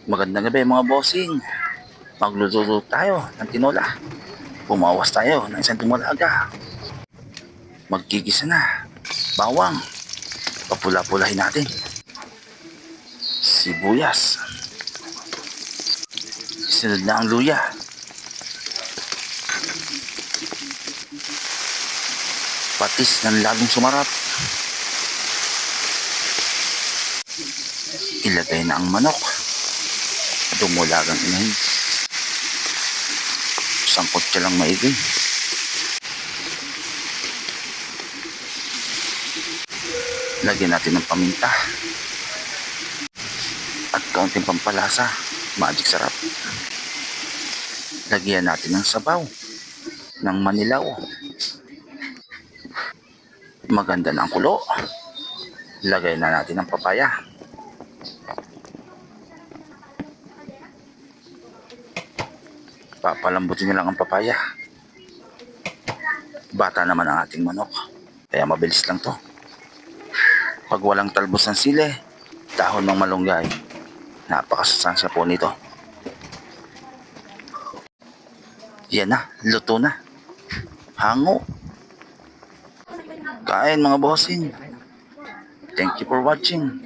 Magandang gabi mga bossing. Magluluto tayo ng tinola. Pumawas tayo ng isang tumalaga. Magkikisa na. Bawang. Papula-pulahin natin. Sibuyas. Sunod na ang luya. Patis ng lalong sumarap. Ilagay na ang manok. Dumulagang inahin. Sangkot ka lang maigay. Lagyan natin ng paminta. At kaunting pampalasa. Magic sarap. Lagyan natin ng sabaw. Ng manilaw. Maganda na ang kulo. Lagay na natin ang papaya. Papalambutin na lang ang papaya. Bata naman ang ating manok. Kaya mabilis lang to. Pag walang talbos ng sili, dahon ng malunggay, napakasustansya po nito. Yan na, luto na. Hango. Kain mga bossing. Thank you for watching.